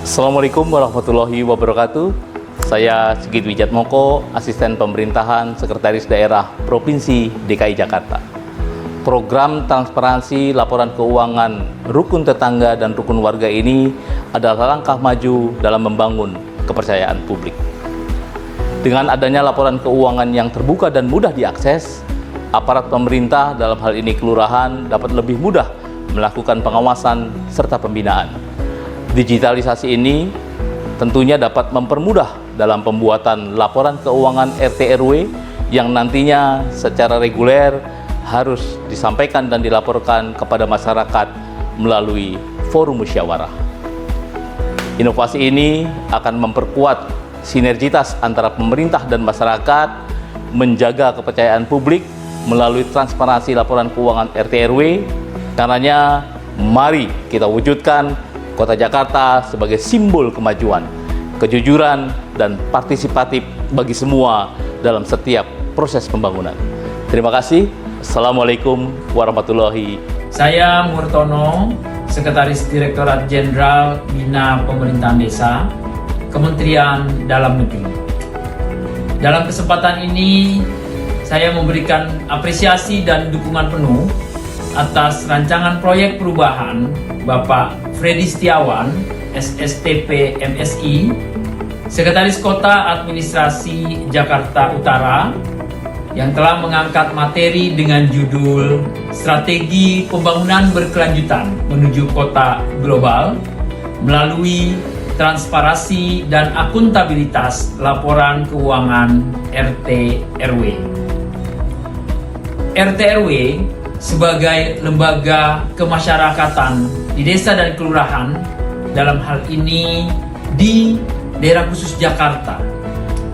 Assalamualaikum warahmatullahi wabarakatuh. Saya Sigit Wijatmoko, Asisten Pemerintahan Sekretaris Daerah Provinsi DKI Jakarta. Program transparansi laporan keuangan rukun tetangga dan rukun warga ini adalah langkah maju dalam membangun kepercayaan publik. Dengan adanya laporan keuangan yang terbuka dan mudah diakses, aparat pemerintah dalam hal ini kelurahan dapat lebih mudah melakukan pengawasan serta pembinaan. Digitalisasi ini tentunya dapat mempermudah dalam pembuatan laporan keuangan RT RW yang nantinya secara reguler harus disampaikan dan dilaporkan kepada masyarakat melalui forum musyawarah. Inovasi ini akan memperkuat sinergitas antara pemerintah dan masyarakat, menjaga kepercayaan publik melalui transparansi laporan keuangan RT RW. Karenanya, mari kita wujudkan Kota Jakarta sebagai simbol kemajuan, kejujuran, dan partisipatif bagi semua dalam setiap proses pembangunan. Terima kasih. Assalamualaikum warahmatullahi wabarakatuh. Saya Murtono, Sekretaris Direktorat Jenderal Bina Pemerintahan Desa, Kementerian Dalam Negeri. Dalam kesempatan ini, saya memberikan apresiasi dan dukungan penuh atas rancangan proyek perubahan Bapak Freddy Setiawan, SSTP MSI, Sekretaris Kota Administrasi Jakarta Utara, yang telah mengangkat materi dengan judul Strategi Pembangunan Berkelanjutan Menuju Kota Global melalui transparansi dan akuntabilitas laporan keuangan RT RW. RT RW sebagai lembaga kemasyarakatan di desa dan kelurahan, dalam hal ini di daerah khusus Jakarta,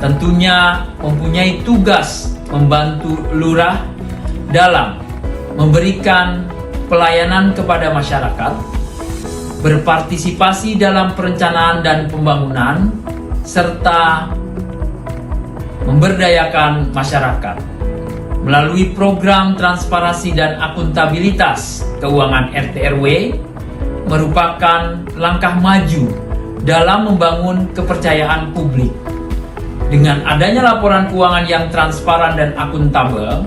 tentunya mempunyai tugas membantu lurah dalam memberikan pelayanan kepada masyarakat, berpartisipasi dalam perencanaan dan pembangunan, serta memberdayakan masyarakat. Melalui program transparansi dan akuntabilitas keuangan RT RW merupakan langkah maju dalam membangun kepercayaan publik. Dengan adanya laporan keuangan yang transparan dan akuntabel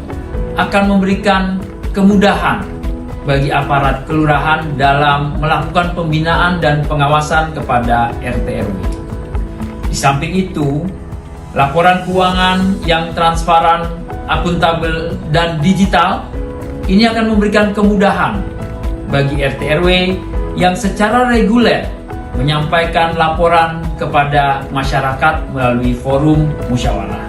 akan memberikan kemudahan bagi aparat kelurahan dalam melakukan pembinaan dan pengawasan kepada RT RW. Di samping itu, laporan keuangan yang transparan, akuntabel, dan digital ini akan memberikan kemudahan bagi RT RW yang secara reguler menyampaikan laporan kepada masyarakat melalui forum musyawarah.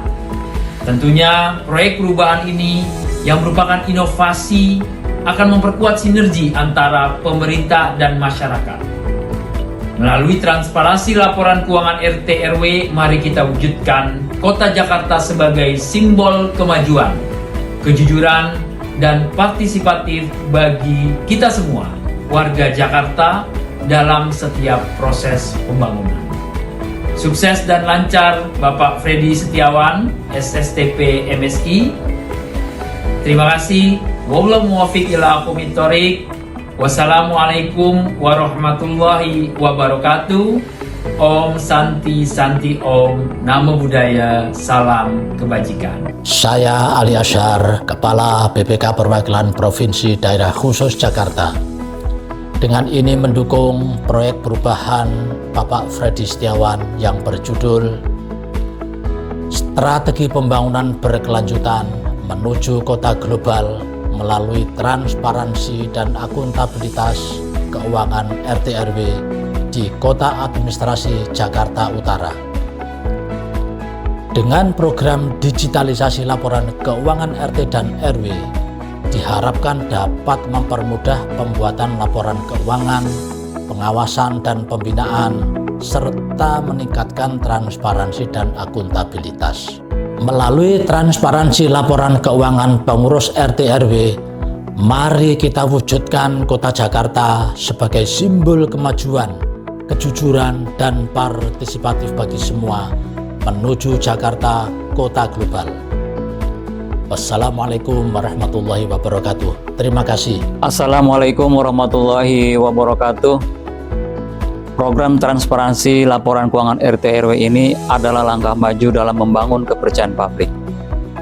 Tentunya proyek perubahan ini yang merupakan inovasi akan memperkuat sinergi antara pemerintah dan masyarakat. Melalui transparansi laporan keuangan RT RW, mari kita wujudkan Kota Jakarta sebagai simbol kemajuan, kejujuran, dan partisipatif bagi kita semua, warga Jakarta, dalam setiap proses pembangunan. Sukses dan lancar Bapak Freddy Setiawan, SSTP MSI. Terima kasih. Wabillahi muwaffiq ila aqwamit thoriq. Wassalamualaikum warahmatullahi wabarakatuh. Om Santi Santi Om, Namo Buddhaya, salam kebajikan. Saya Ali Asyar, Kepala BPK Perwakilan Provinsi Daerah Khusus Jakarta. Dengan ini mendukung proyek perubahan Bapak Freddy Setiawan yang berjudul Strategi Pembangunan Berkelanjutan Menuju Kota Global melalui transparansi dan akuntabilitas keuangan RT RW di Kota Administrasi Jakarta Utara. Dengan program digitalisasi laporan keuangan RT dan RW, diharapkan dapat mempermudah pembuatan laporan keuangan, pengawasan dan pembinaan, serta meningkatkan transparansi dan akuntabilitas. Melalui transparansi laporan keuangan pengurus RT RW, mari kita wujudkan Kota Jakarta sebagai simbol kemajuan, kejujuran, dan partisipatif bagi semua menuju Jakarta Kota Global. Wassalamualaikum warahmatullahi wabarakatuh. Terima kasih. Assalamualaikum warahmatullahi wabarakatuh. Program transparansi laporan keuangan RT RW ini adalah langkah maju dalam membangun kepercayaan publik.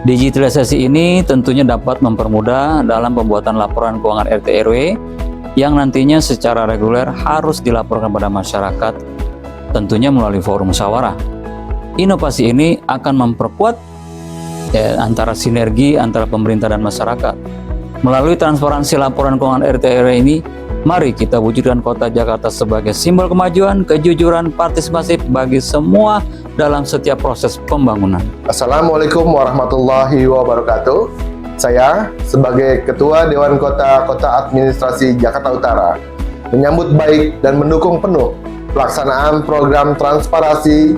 Digitalisasi ini tentunya dapat mempermudah dalam pembuatan laporan keuangan RT RW yang nantinya secara reguler harus dilaporkan pada masyarakat, tentunya melalui forum musyawarah. Inovasi ini akan memperkuat antara sinergi antara pemerintah dan masyarakat. Melalui transparansi laporan keuangan RT RW ini, mari kita wujudkan Kota Jakarta sebagai simbol kemajuan, kejujuran, partisipasi bagi semua dalam setiap proses pembangunan. Assalamualaikum warahmatullahi wabarakatuh. Saya sebagai Ketua Dewan Kota Administrasi Jakarta Utara menyambut baik dan mendukung penuh pelaksanaan program transparansi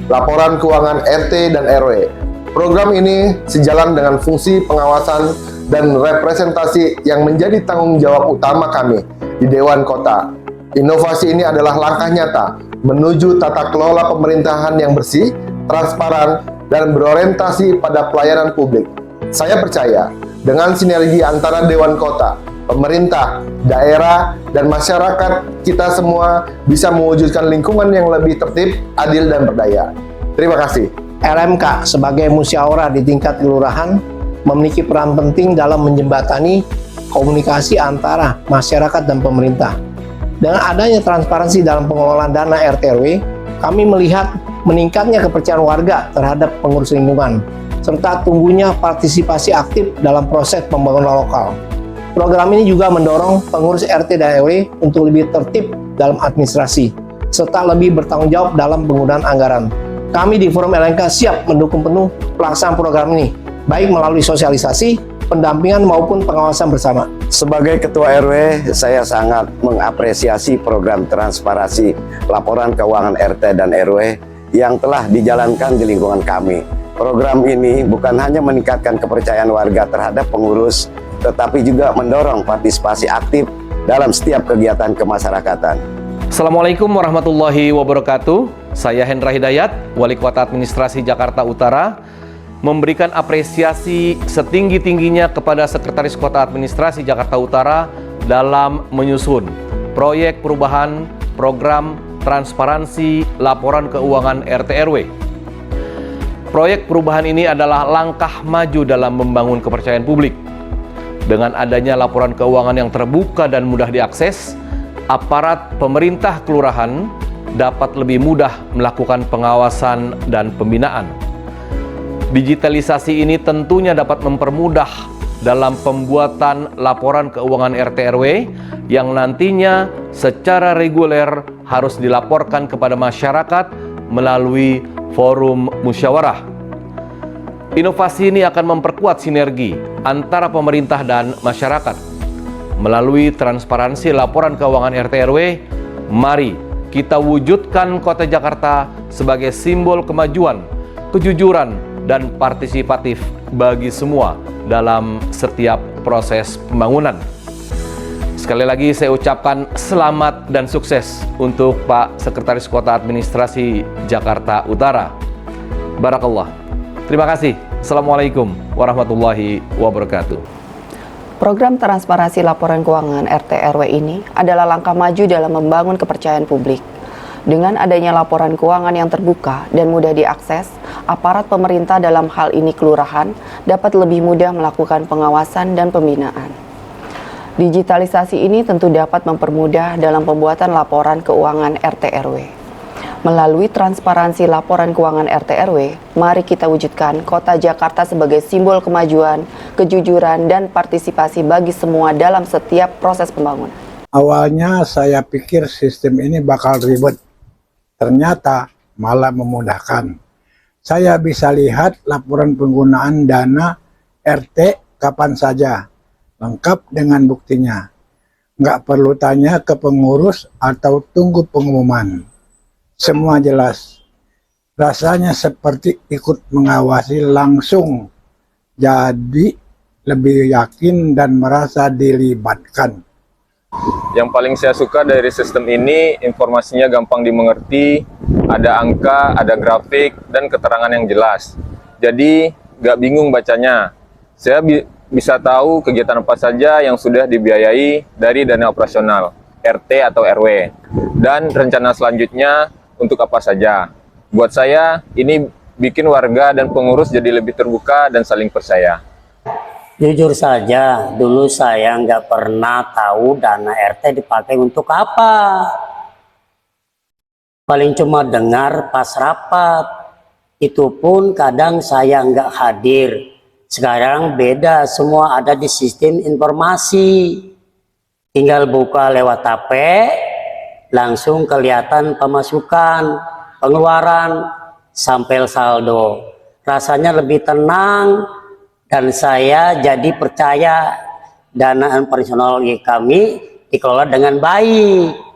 laporan keuangan RT dan RW. Program ini sejalan dengan fungsi pengawasan dan representasi yang menjadi tanggung jawab utama kami di Dewan Kota. Inovasi ini adalah langkah nyata menuju tata kelola pemerintahan yang bersih, transparan, dan berorientasi pada pelayanan publik. Saya percaya dengan sinergi antara Dewan Kota, pemerintah, daerah, dan masyarakat, kita semua bisa mewujudkan lingkungan yang lebih tertib, adil, dan berdaya. Terima kasih. LMK sebagai musyawarah di tingkat kelurahan memiliki peran penting dalam menjembatani komunikasi antara masyarakat dan pemerintah. Dengan adanya transparansi dalam pengelolaan dana RT/RW, kami melihat meningkatnya kepercayaan warga terhadap pengurus lingkungan, serta tumbuhnya partisipasi aktif dalam proses pembangunan lokal. Program ini juga mendorong pengurus RT dan RW untuk lebih tertib dalam administrasi, serta lebih bertanggung jawab dalam penggunaan anggaran. Kami di Forum LMK siap mendukung penuh pelaksanaan program ini, baik melalui sosialisasi, pendampingan maupun pengawasan bersama. Sebagai Ketua RW, saya sangat mengapresiasi program transparansi laporan keuangan RT dan RW yang telah dijalankan di lingkungan kami. Program ini bukan hanya meningkatkan kepercayaan warga terhadap pengurus, tetapi juga mendorong partisipasi aktif dalam setiap kegiatan kemasyarakatan. Assalamualaikum warahmatullahi wabarakatuh. Saya Hendra Hidayat, Wali Kota Administrasi Jakarta Utara, memberikan apresiasi setinggi-tingginya kepada Sekretaris Kota Administrasi Jakarta Utara dalam menyusun proyek perubahan program transparansi laporan keuangan RT/RW. Proyek perubahan ini adalah langkah maju dalam membangun kepercayaan publik. Dengan adanya laporan keuangan yang terbuka dan mudah diakses, aparat pemerintah kelurahan dapat lebih mudah melakukan pengawasan dan pembinaan. Digitalisasi ini tentunya dapat mempermudah dalam pembuatan laporan keuangan RT/RW yang nantinya secara reguler harus dilaporkan kepada masyarakat melalui forum musyawarah. Inovasi ini akan memperkuat sinergi antara pemerintah dan masyarakat. Melalui transparansi laporan keuangan RT/RW, mari kita wujudkan Kota Jakarta sebagai simbol kemajuan, kejujuran, dan partisipatif bagi semua dalam setiap proses pembangunan. Sekali lagi saya ucapkan selamat dan sukses untuk Pak Sekretaris Kota Administrasi Jakarta Utara. Barakallah. Terima kasih. Assalamualaikum warahmatullahi wabarakatuh. Program transparansi laporan keuangan RT/RW ini adalah langkah maju dalam membangun kepercayaan publik. Dengan adanya laporan keuangan yang terbuka dan mudah diakses, aparat pemerintah dalam hal ini kelurahan dapat lebih mudah melakukan pengawasan dan pembinaan. Digitalisasi ini tentu dapat mempermudah dalam pembuatan laporan keuangan RT/RW. Melalui transparansi laporan keuangan RT/RW, mari kita wujudkan Kota Jakarta sebagai simbol kemajuan, kejujuran, dan partisipasi bagi semua dalam setiap proses pembangunan. Awalnya saya pikir sistem ini bakal ribet, ternyata malah memudahkan. Saya bisa lihat laporan penggunaan dana RT kapan saja, lengkap dengan buktinya. Nggak perlu tanya ke pengurus atau tunggu pengumuman. Semua jelas. Rasanya seperti ikut mengawasi langsung. Jadi lebih yakin dan merasa dilibatkan. Yang paling saya suka dari sistem ini, informasinya gampang dimengerti, ada angka, ada grafik, dan keterangan yang jelas. Jadi nggak bingung bacanya. Saya bisa tahu kegiatan apa saja yang sudah dibiayai dari dana operasional. RT atau RW, dan rencana selanjutnya untuk apa saja. Buat saya, ini bikin warga dan pengurus jadi lebih terbuka dan saling percaya. Jujur saja, dulu saya nggak pernah tahu dana RT dipakai untuk apa. Paling cuma dengar pas rapat, itu pun kadang saya nggak hadir. Sekarang beda, semua ada di sistem informasi. Tinggal buka lewat HP, langsung kelihatan pemasukan, pengeluaran, sampai saldo. Rasanya lebih tenang, dan saya jadi percaya dana operasional kami dikelola dengan baik.